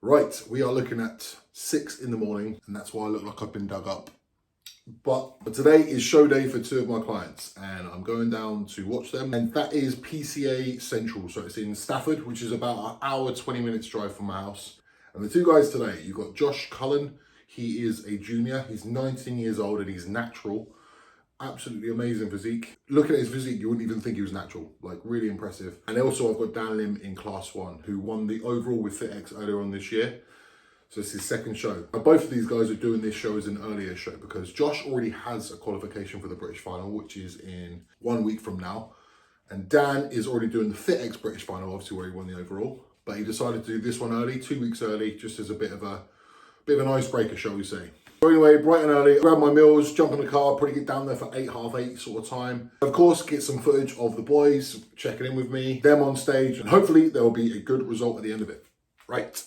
Right, we are looking at 6 in the morning, and that's why I look like I've been dug up. But today is show day for 2 of my clients, and I'm going down to watch them. And that is PCA Central, so it's in Stafford, which is about an hour, 20 minutes drive from my house. And the 2 guys today, you've got Josh Cullen. He is a junior, he's 19 years old, and he's natural. Absolutely amazing physique. Looking at his physique, you wouldn't even think he was natural. Like, really impressive. And also I've got Dan Lim in class 1, who won the overall with FitX earlier on this year. So it's his second show. Now, both of these guys are doing this show as an earlier show because Josh already has a qualification for the British final, which is in 1 week from now. And Dan is already doing the FitX British final, obviously where he won the overall. But he decided to do this one early, 2 weeks early, just as a bit of an icebreaker, shall we say. So anyway, bright and early, grab my meals, jump in the car, probably get down there for 8, half 8 sort of time. Of course, get some footage of the boys checking in with me, them on stage, and hopefully there will be a good result at the end of it. Right.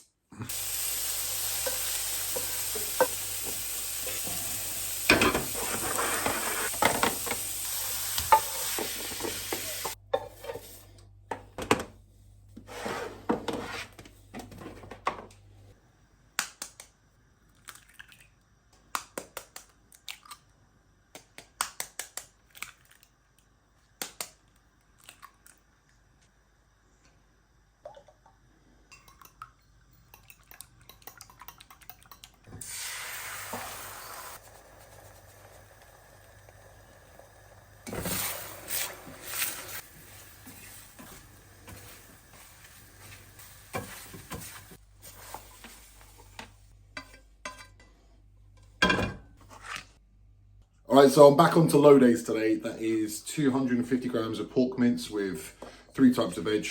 All right, so I'm back onto low days today. That is 250 grams of pork mince with 3 types of veg,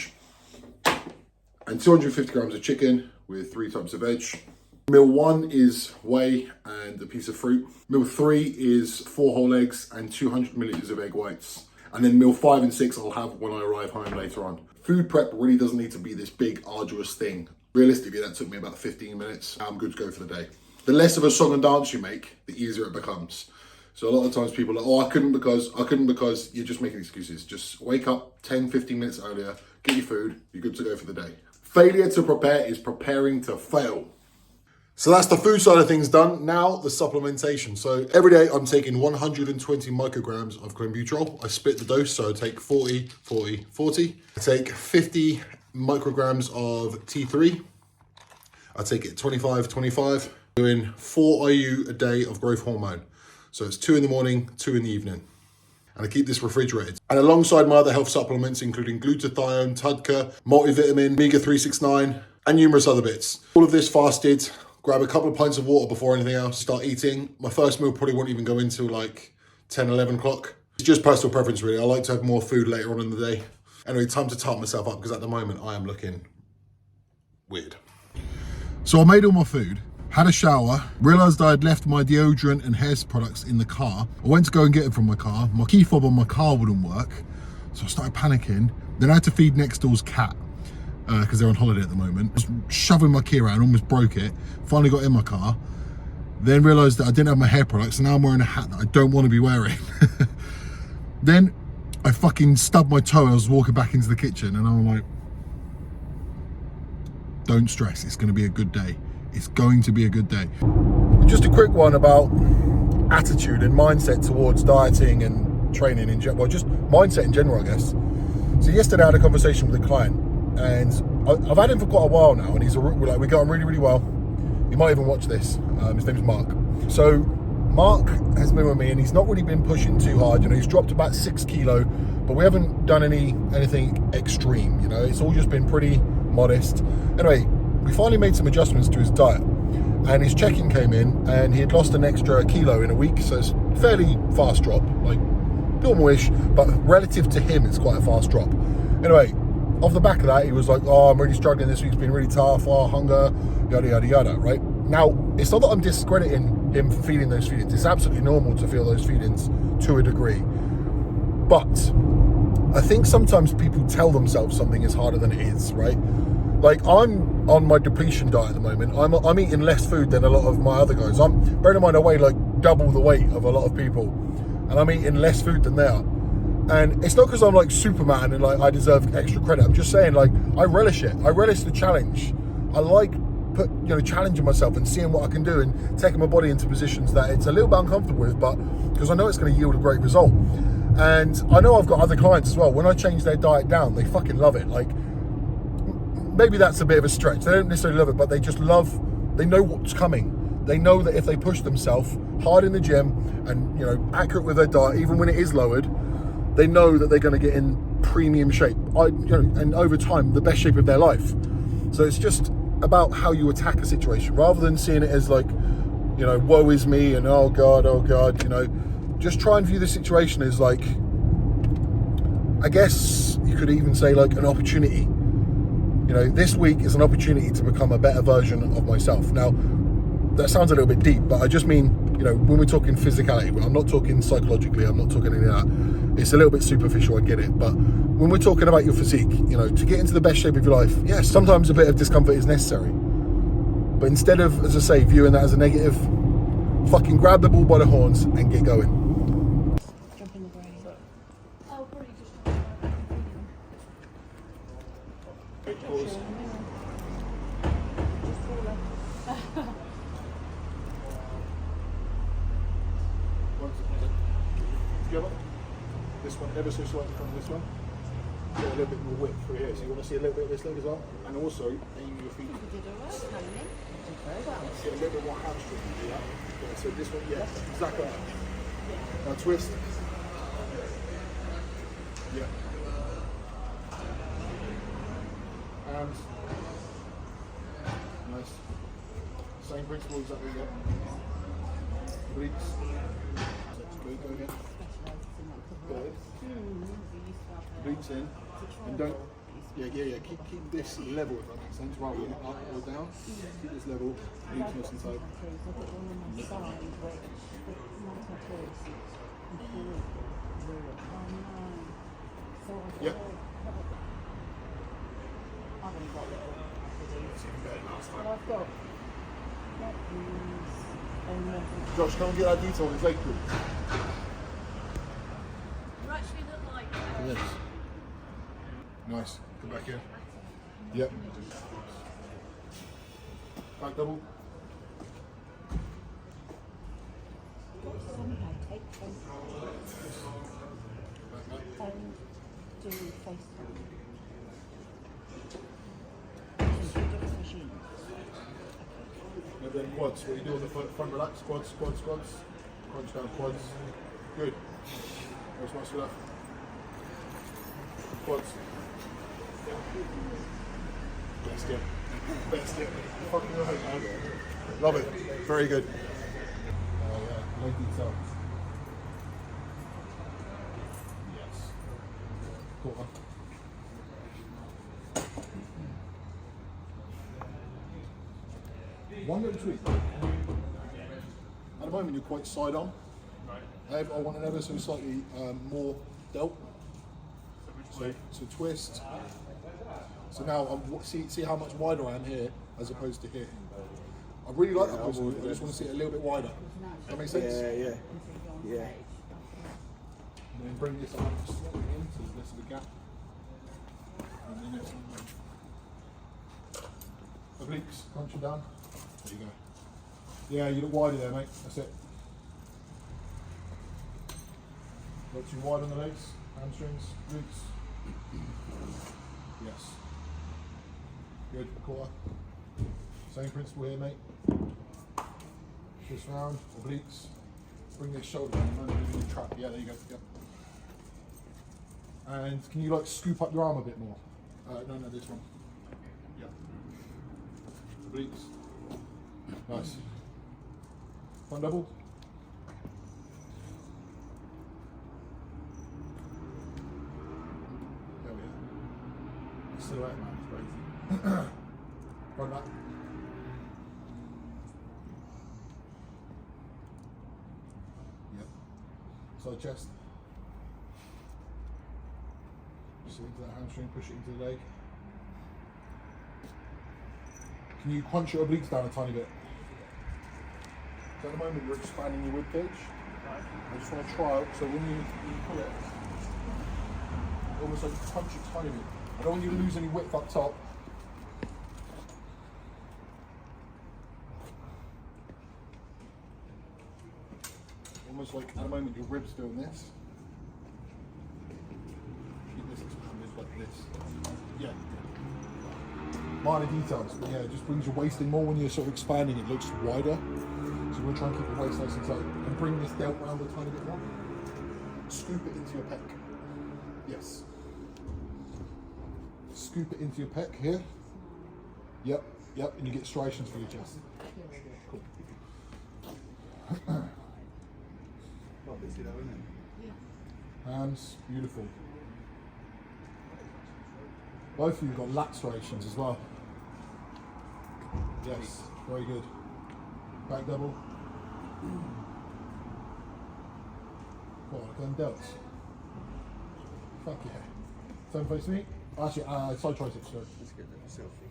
and 250 grams of chicken with 3 types of veg. Meal 1 is whey and a piece of fruit. Meal 3 is 4 whole eggs and 200 milliliters of egg whites. And then meal 5 and 6 I'll have when I arrive home later on. Food prep really doesn't need to be this big, arduous thing. Realistically, that took me about 15 minutes. I'm good to go for the day. The less of a song and dance you make, the easier it becomes. So a lot of times people are like, oh, I couldn't because, you're just making excuses. Just wake up 10, 15 minutes earlier, get your food, you're good to go for the day. Failure to prepare is preparing to fail. So that's the food side of things done. Now the supplementation. So every day I'm taking 120 micrograms of clenbuterol. I split the dose, so I take 40, 40, 40. I take 50 micrograms of T3. I take it 25, 25. Doing 4 IU a day of growth hormone. So it's 2 in the morning, 2 in the evening. And I keep this refrigerated. And alongside my other health supplements, including glutathione, TUDCA, multivitamin, omega-369, and numerous other bits. All of this fasted, grab a couple of pints of water before anything else, start eating. My first meal probably won't even go until like 10, 11 o'clock. It's just personal preference really. I like to have more food later on in the day. Anyway, time to tart myself up because at the moment I am looking weird. So I made all my food. Had a shower, realised I had left my deodorant and hair products in the car. I went to go and get them from my car. My key fob on my car wouldn't work. So I started panicking. Then I had to feed next door's cat because they're on holiday at the moment. Just shoving my key around, almost broke it. Finally got in my car. Then realised that I didn't have my hair products. And now I'm wearing a hat that I don't want to be wearing. Then I fucking stubbed my toe. I was walking back into the kitchen and I'm like, don't stress, it's going to be a good day. It's going to be a good day. Just a quick one about attitude and mindset towards dieting and training in general. Well, just mindset in general, I guess. So yesterday I had a conversation with a client, and I've had him for quite a while now, and we got on really, really well. You might even watch this. His name's Mark. So Mark has been with me, and he's not really been pushing too hard. You know, he's dropped about 6 kilo, but we haven't done anything extreme. You know, it's all just been pretty modest. Anyway. We finally made some adjustments to his diet, and his check-in came in and he had lost an extra kilo in a week, so it's a fairly fast drop, like normal-ish, but relative to him it's quite a fast drop. Anyway, off the back of that he was like, oh, I'm really struggling this week, it's been really tough, hunger, yada yada yada, right? Now, it's not that I'm discrediting him for feeling those feelings. It's absolutely normal to feel those feelings to a degree, but I think sometimes people tell themselves something is harder than it is, right? Like, I'm on my depletion diet at the moment. I'm eating less food than a lot of my other guys. Bearing in mind I weigh like double the weight of a lot of people, and I'm eating less food than they are. And it's not because I'm like Superman and like I deserve extra credit. I'm just saying, like, I relish it. I relish the challenge. I like challenging myself and seeing what I can do and taking my body into positions that it's a little bit uncomfortable with, but because I know it's going to yield a great result. And I know I've got other clients as well. When I change their diet down, they fucking love it. Like, maybe that's a bit of a stretch. They don't necessarily love it, but they just they know what's coming. They know that if they push themselves hard in the gym and, accurate with their diet, even when it is lowered, they know that they're going to get in premium shape, and over time, the best shape of their life. So it's just about how you attack a situation rather than seeing it as like, woe is me and oh God, just try and view the situation as like, I guess you could even say like an opportunity. This week is an opportunity to become a better version of myself. Now, that sounds a little bit deep, but I just mean, when we're talking physicality, I'm not talking psychologically, I'm not talking any of that. It's a little bit superficial, I get it. But when we're talking about your physique, to get into the best shape of your life, yes, sometimes a bit of discomfort is necessary. But instead of, as I say, viewing that as a negative, fucking grab the bull by the horns and get going. Jump in the brain. Oh, probably just Together. This one ever so slightly from this one. Get a little bit more width through here. So you want to see a little bit of this leg as well, and also aim your feet. You did all right, Tony. You did very well. See a little bit more hamstring. Yeah. So this one, yeah, exactly. Now twist. Yeah. And nice. Same principle exactly. Yeah. Obliques. Good. Go again. Good. Obliques in. And don't. Yeah. Keep this level, if that makes sense. Rather than up or down. Keep this level. Obliques nice and tight. Yep. Josh, come and get that detail on his leg, please. you actually look like Yes. Nice. Come back in. Yep. Back double. Do FaceTime. And then quads. What you do on the front relax. Quads. Crunch down quads. Good. Where's muscle left? Quads. Best yet. Fucking right, man. Love it. Very good. Oh yeah. Leg detail. Yes. Quarter. One little tweak. At the moment, you're quite side on. I want an ever so slightly more delt. So twist. So now see how much wider I am here as opposed to here. I really like that position. I just want to see it a little bit wider. That makes sense? Yeah. And then bring this arm slightly in so there's less of a gap. And then next one. Obliques, crunch it down. There you go. Yeah, you look wider there, mate. That's it. Not too wide on the legs, hamstrings, glutes. Yes. Good, quarter. Same principle here, mate. Twist round, obliques. Bring this shoulder down, man, do the trap. Yeah, there you go. Yep. And can you like scoop up your arm a bit more? No, this one. Yeah. Obliques. Nice. Front double. There we are. Silhouette, man, it's crazy. Front back. Yep. Side chest. Push it into that hamstring, push it into the leg. Can you crunch your obliques down a tiny bit? So at the moment you're expanding your rib cage. I just want to try it, so when you pull it, almost like you crunch it tiny bit. I don't want you to lose any width up top. almost like at the moment your ribs doing this. Keep this expanded like this. Yeah. Minor details, but yeah, it just brings your waist in more when you're sort of expanding. It looks wider. So we'll try and keep the waist nice and tight and bring this delt round a tiny bit more. Scoop it into your pec. Yes. Scoop it into your pec here. Yep, yep, and you get striations for your chest. Cool. Not busy though, isn't it? Hands, beautiful. Both of you got lat striations as well. Yes, very good. Back double. Go on, then delts. Fuck yeah. Same face to me. Actually, side triceps, sorry. Let's get a selfie.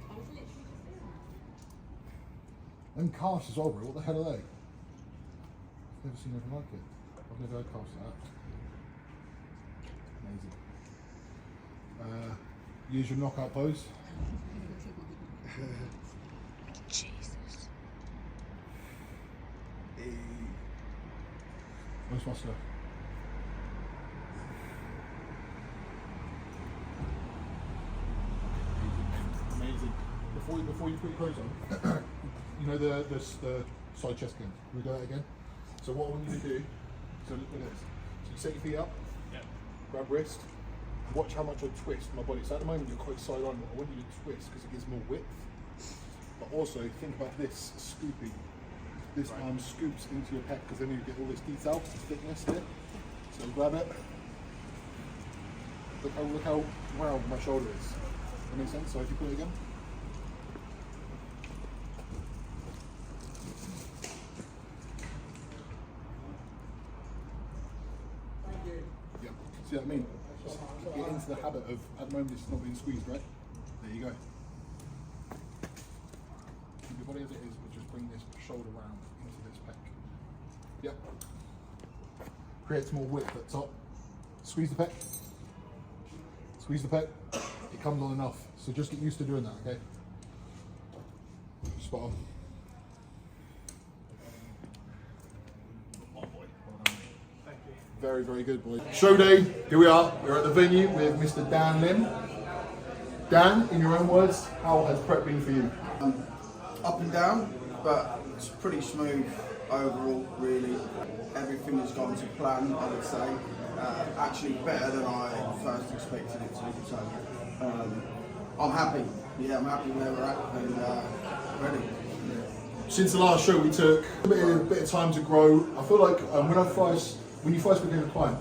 Them calves as well, bro. What the hell are they? I've never seen anything like it. I've never had calves like that. Amazing. Use your knockout pose. Jesus. Most muscular. Amazing. Before you put your clothes on, you know the side chest game. Can we do that again? So what I want you to do, so look at this. So you set your feet up, grab wrist, watch how much I twist my body. So at the moment you're quite side on, but I want you to twist because it gives more width. But also think about this scooping. This arm scoops into your pec because then you get all this detail, thickness here. So grab it. Look how round my shoulder is. That makes sense? So if you put it again. Yeah. See what I mean? Just get into the habit of, at the moment it's not being squeezed, right? There you go. Keep your body as it is, but just bring this shoulder round into this pec. Yep. Creates more width at the top. Squeeze the pec. Squeeze the pec. It comes on enough. So just get used to doing that, okay? Spot on. Oh boy. Well done. Thank you. Very, very good, boy. Show day. Here we are. We're at the venue with Mr. Dan Lim. Dan, in your own words, how has prep been for you? Up and down, but it's pretty smooth overall, really. Everything has gone to plan, I would say. Actually better than I first expected it to, so I'm happy. Yeah, I'm happy where we're at and ready. Since the last show we took a bit of time to grow. I feel like when you first begin to climb,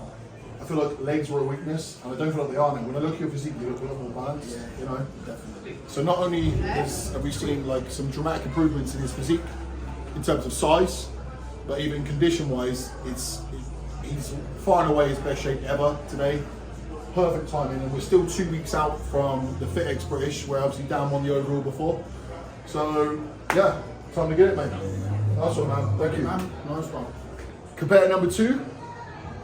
I feel like legs were a weakness, and I don't feel like they are now. When I look at your physique, you look a lot more balanced, you know? Definitely. So not only have we seen like some dramatic improvements in his physique in terms of size, but even condition-wise, he's far and away his best shape ever today. Perfect timing, and we're still 2 weeks out from the FitX British, where obviously Dan won the overall before. So yeah, time to get it, mate. Nice one, man. Thank you. Nice one. Competitor number 2,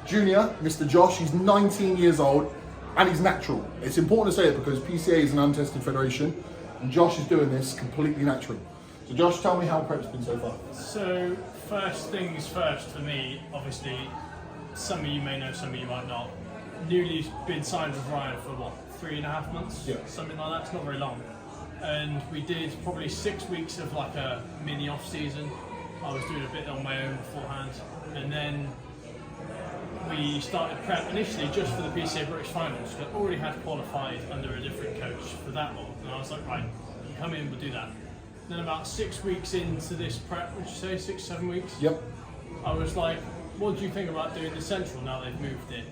junior, Mr. Josh. He's 19 years old and he's natural. It's important to say it because PCA is an untested federation and Josh is doing this completely natural. So Josh, tell me how prep's been so far. So first things first for me, obviously, some of you may know, some of you might not. Newly been signed with Ryan for what, 3.5 months? Yeah. Something like that, it's not very long. And we did probably 6 weeks of like a mini off season. I was doing a bit on my own beforehand. And then we started prep initially just for the PCA British Finals. I already had qualified under a different coach for that one. And I was like, right, you come in, we'll do that. Then about 6 weeks into this prep, would you say 6, 7 weeks? Yep. I was like, what do you think about doing the Central now they've moved it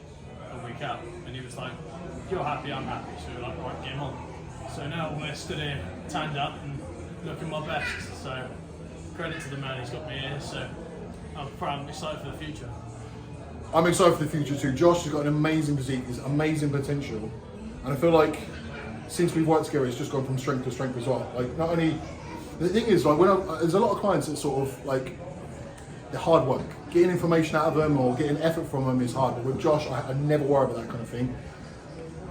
a week out? And he was like, you're happy, I'm happy. So we were like, right, game on. So now we're stood here, tanned up and looking my best. So credit to the man, he's got me here. So I'm proud and excited for the future. I'm excited for the future too. Josh has got an amazing physique, he's amazing potential. And I feel like since we've worked together, it's just gone from strength to strength as well. Like not only, the thing is, like there's a lot of clients that sort of like, the hard work. Getting information out of them or getting effort from them is hard. But with Josh, I never worry about that kind of thing.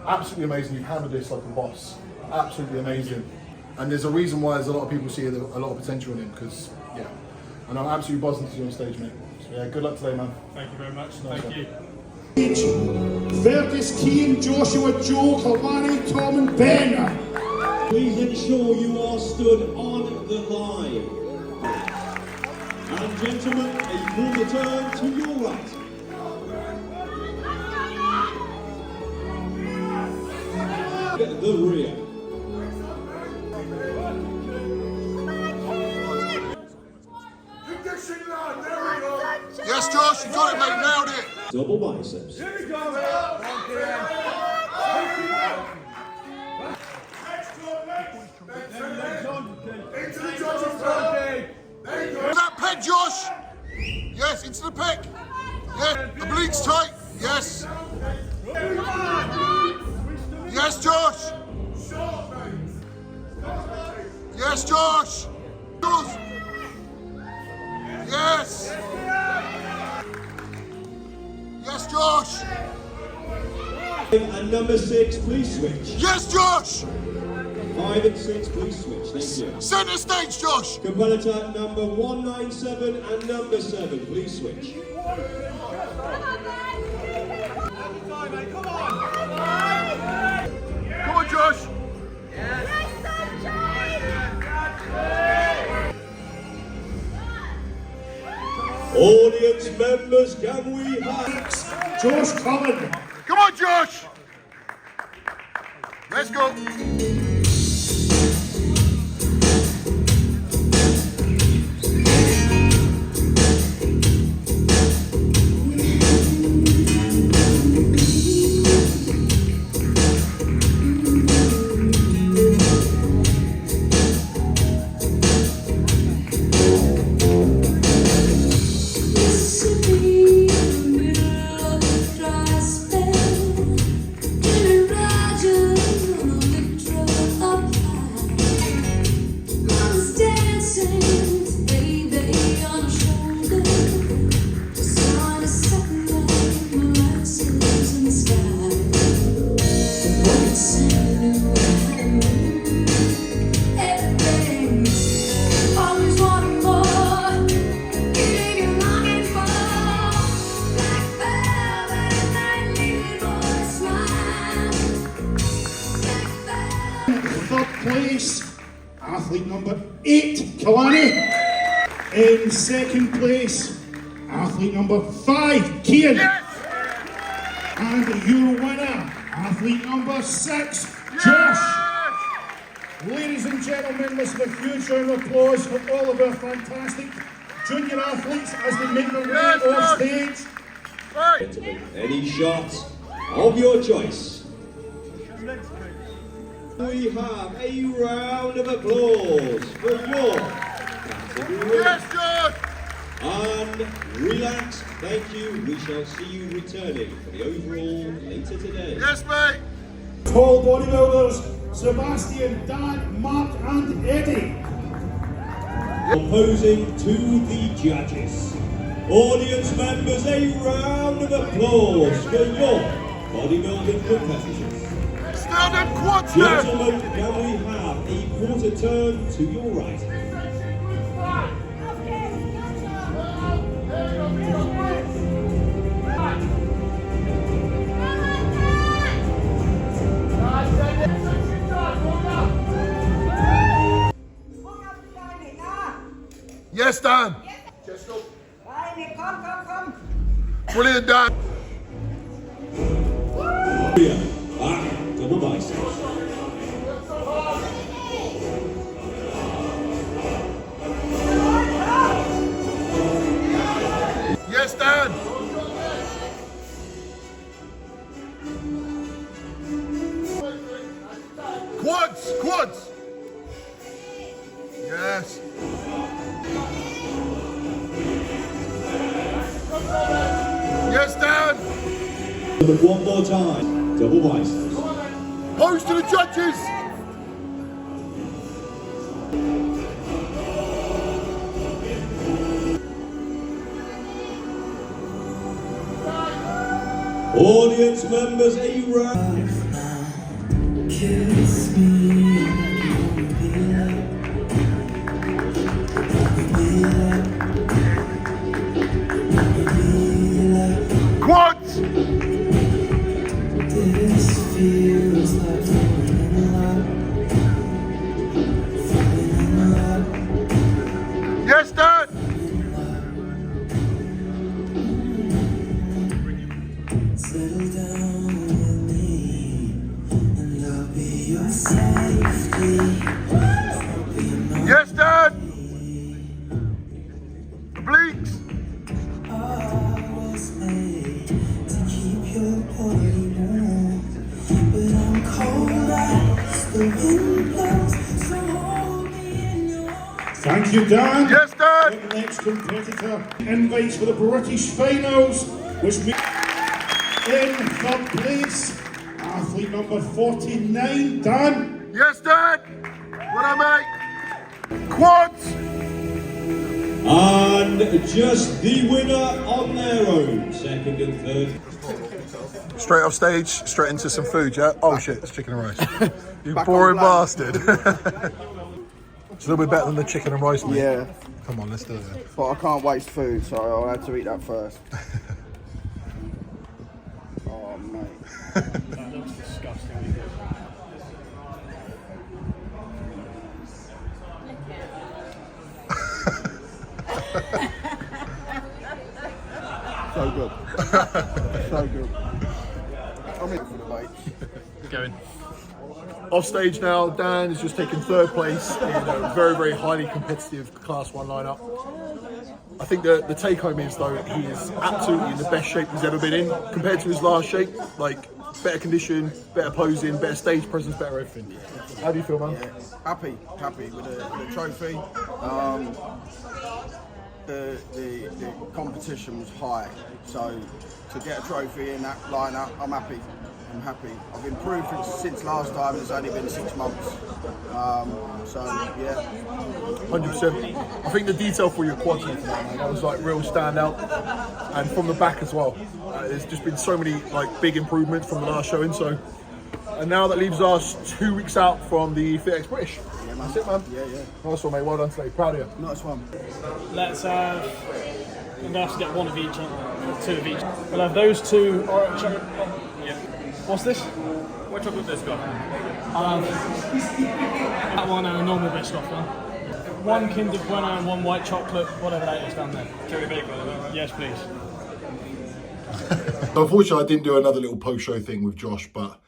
Absolutely amazing. You've handled this like a boss. Absolutely amazing. And there's a reason why there's a lot of people see a lot of potential in him because, yeah. And I'm absolutely buzzing to see you on stage, mate. Yeah, good luck today, man. Thank you very much. Thank you. Vertus, Keane, Joshua, Joe, Kalani, Tom and Ben. Please ensure you are stood on the line. And gentlemen, a quarter turn to your right. The rear. Yes, Josh, you got it, mate. Nailed it. Double biceps. Here we go, That peg, Josh. Yes, into the peg. Yeah, obliques tight. Yes. Yes, Josh. Yes, Josh. Yes. Yes, Josh. And number 6, please switch. Yes, Josh. 5 and 6, please switch. Thank you. Centre stage, Josh. Competitor number 197 and number 7, please switch. Come on, Josh. Audience members, can we have Josh Cullen. Come on, Josh. Let's go. Third place, athlete number 8, Kalani. In second place, athlete number 5, Keane. And your winner, athlete number 6, Josh. Ladies and gentlemen, this is a huge round of applause for all of our fantastic junior athletes as they make their way off stage. any shot of your choice? We have a round of applause for your category. Yes, John. And relax, thank you. We shall see you returning for the overall later today. Yes, mate. Tall bodybuilders, Sebastian, Dan, Mark and Eddie. Opposing to the judges. Audience members, a round of applause for your bodybuilding competitors. Stand and quads there. Gentlemen, can we have a quarter turn to your right? Yes, Dan. Brilliant, Dan. Double biceps. Yes, Dan. Quads, quads. Yes. Yes, Dan. One more time. Double biceps. Pose to the judges. Audience members, a round. Kiss me. Thank you, Dan. Yes, Dan. The next competitor invites for the British finals, which means in third place, athlete number 49, Dan. Yes, Dan. What up, mate? Quads. And just the winner on their own, second and third. Straight off stage, straight into some food, yeah? Oh shit, it's chicken and rice. You Back boring on plan. bastard. It's a little bit better than the chicken and rice, mate. Yeah, Come on, let's do it. but I can't waste food, so I'll have to eat that first. Oh, mate. That looks disgusting. So good. So good. I'm in for the mates. Going. Off stage now, Dan is just taking third place in a very, very highly competitive Class 1 lineup. I think the take home is, though, he is absolutely in the best shape he's ever been in compared to his last shape. Like, better condition, better posing, better stage presence, better everything. How do you feel, man? Yeah, happy with the trophy. The competition was high, so to get a trophy in that lineup, I'm happy. I've improved since last time. It's only been 6 months. So yeah, 100%. I think the detail for your quads tonight, man, that was like real standout, and from the back as well. There's just been so many like big improvements from the last showing. So, and now that leaves us 2 weeks out from the FitX British. yeah, man. That's it, man. Yeah. Nice one, mate. Well done today. Proud of you. Nice one. Let's have. I'm gonna have to get one of each, two of each. We'll have those two orange chocolate. Yeah. What's this? What chocolate biscuit? I'll have that one and a normal biscuit one. One Kinder Bueno and one white chocolate, whatever that is down there. Cherry bacon, yes, please. Unfortunately, I didn't do another little post-show thing with Josh, but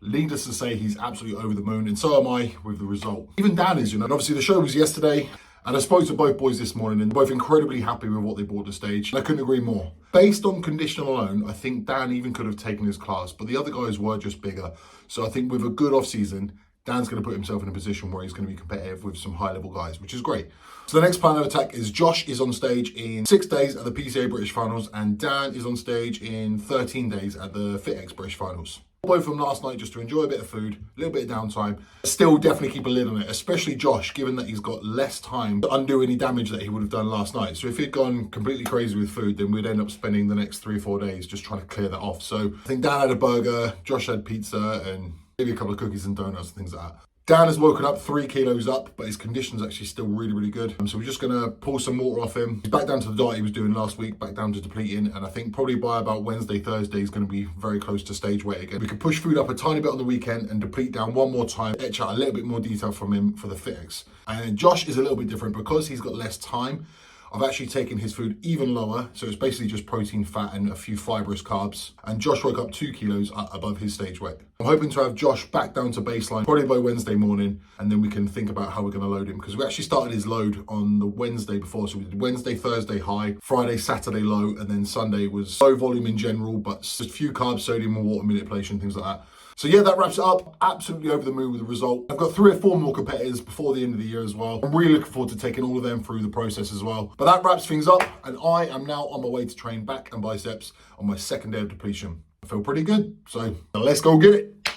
needless to say, he's absolutely over the moon, and so am I with the result. Even Dan is, and obviously the show was yesterday, and I spoke to both boys this morning, and they're both incredibly happy with what they brought to stage. And I couldn't agree more. Based on condition alone, I think Dan even could have taken his class, but the other guys were just bigger. So I think with a good off-season, Dan's going to put himself in a position where he's going to be competitive with some high-level guys, which is great. So the next plan of attack is Josh is on stage in 6 days at the PCA British Finals, and Dan is on stage in 13 days at the FitX British Finals. Both of them last night just to enjoy a bit of food, a little bit of downtime. Still definitely keep a lid on it, especially Josh, given that he's got less time to undo any damage that he would have done last night. So if he'd gone completely crazy with food, then we'd end up spending the next 3 or 4 days just trying to clear that off. So I think Dan had a burger, Josh had pizza, and maybe a couple of cookies and donuts and things like that. Dan has woken up 3 kilos up, but his condition's actually still really, really good. So we're just gonna pull some water off him. He's back down to the diet he was doing last week, back down to depleting, and I think probably by about Wednesday, Thursday, he's gonna be very close to stage weight again. We can push food up a tiny bit on the weekend and deplete down one more time, etch out a little bit more detail from him for the FitX. And Josh is a little bit different because he's got less time. I've actually taken his food even lower, so it's basically just protein, fat, and a few fibrous carbs. And Josh woke up 2 kilos above his stage weight. I'm hoping to have Josh back down to baseline probably by Wednesday morning, and then we can think about how we're going to load him, because we actually started his load on the Wednesday before. So we did Wednesday, Thursday high, Friday, Saturday low, and then Sunday was low volume in general, but just a few carbs, sodium, and water manipulation, things like that. So yeah, that wraps it up. Absolutely over the moon with the result. I've got 3 or 4 more competitors before the end of the year as well. I'm really looking forward to taking all of them through the process as well. But that wraps things up, and I am now on my way to train back and biceps on my 2nd day of depletion. I feel pretty good, so let's go get it.